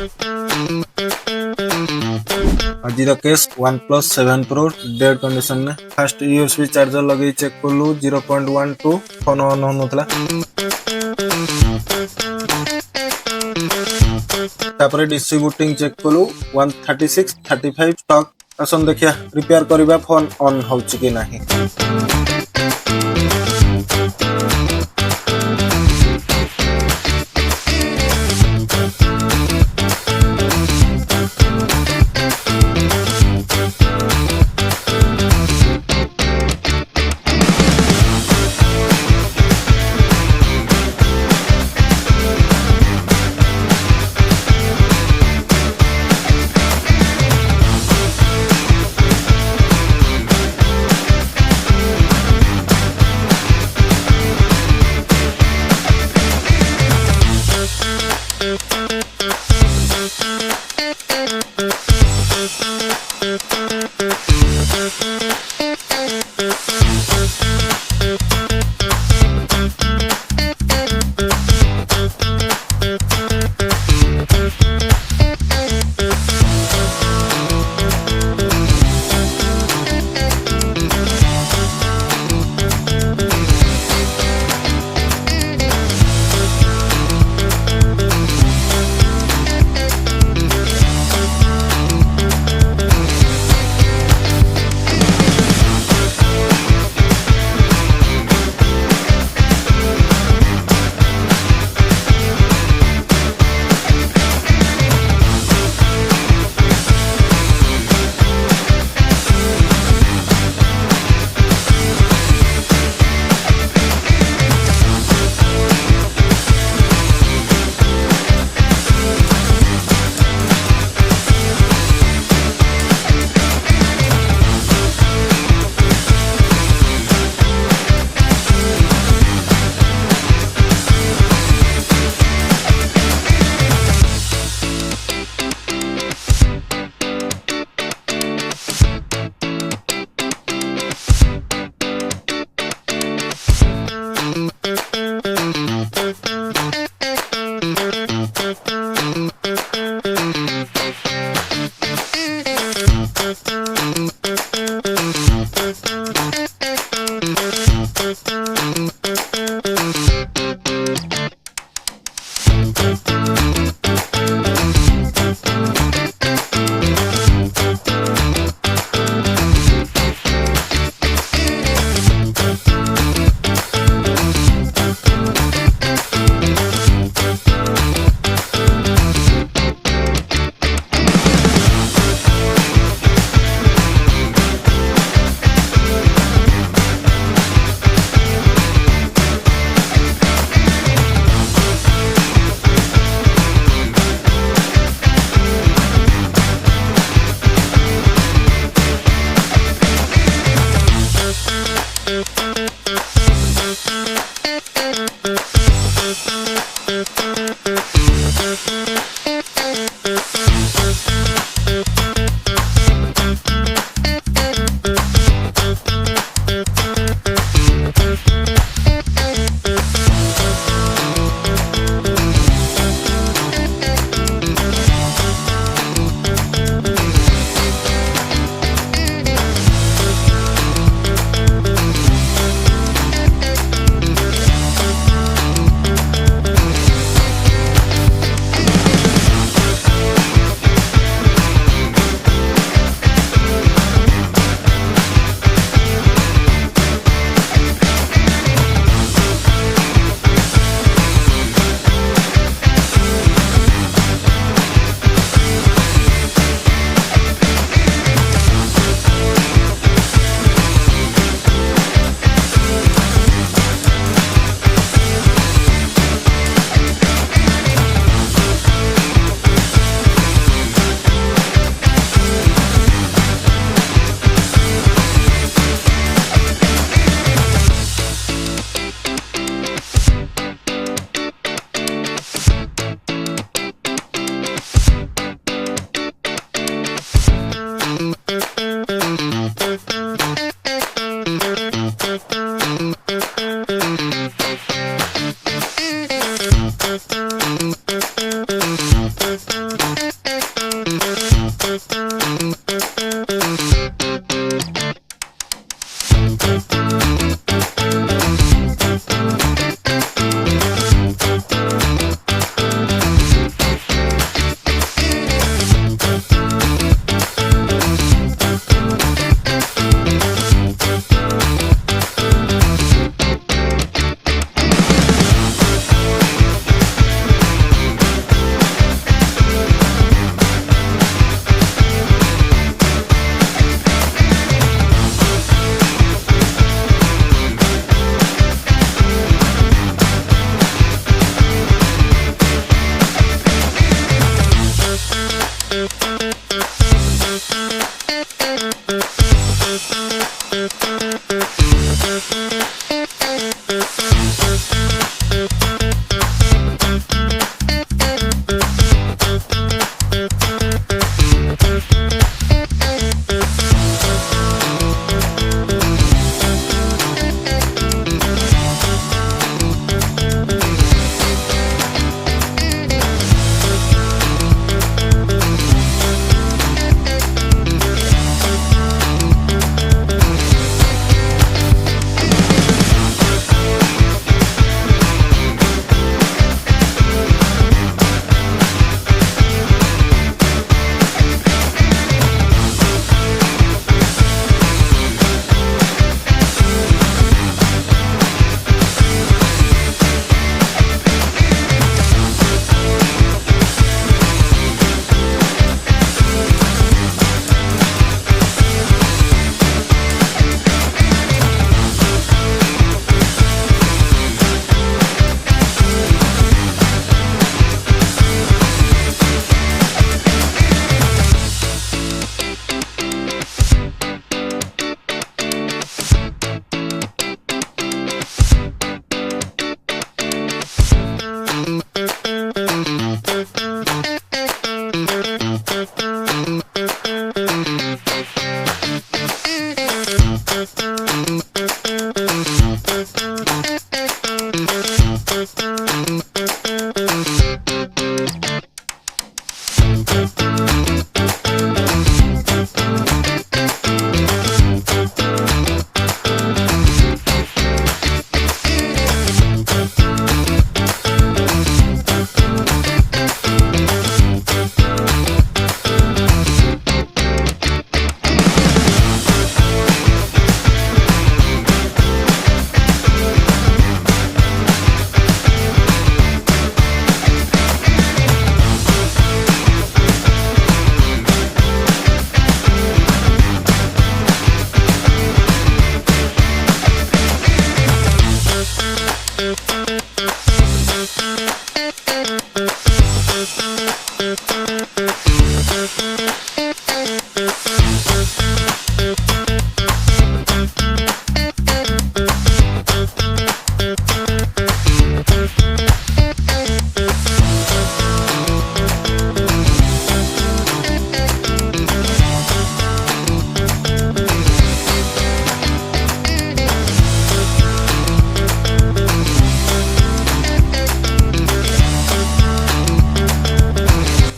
आज case OnePlus 7 Pro dead condition में fast USB charger लगे चेक कलु 0.12 फोन ऑन होनथला तापर डिस्ट्रीब्यूटिंग चेक कलु 136 35 स्टॉक आसन देखिया रिपेयर करबा फोन ऑन होउची कि नाही।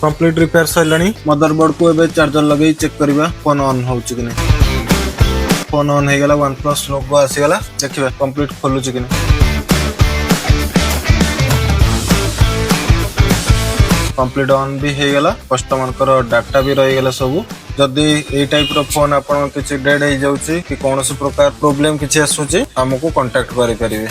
कंप्लीट रिपेयर सैलानी मदरबोर्ड को एबे चार्जर लगे चेक करबा फोन ऑन होउची कि नै फोन ऑन हे गेला OnePlus लोगो आसी गेला देखिबा कंप्लीट खोलुची कि नै कंप्लीट ऑन भी हे गेला कस्टमर कर डाटा भी रही गेला सब जदी ए टाइप रो फोन आपन किछि डेड हे जाउची कि कोनोसी प्रकार प्रॉब्लम किछि आसुची हमको कांटेक्ट करि परिबे।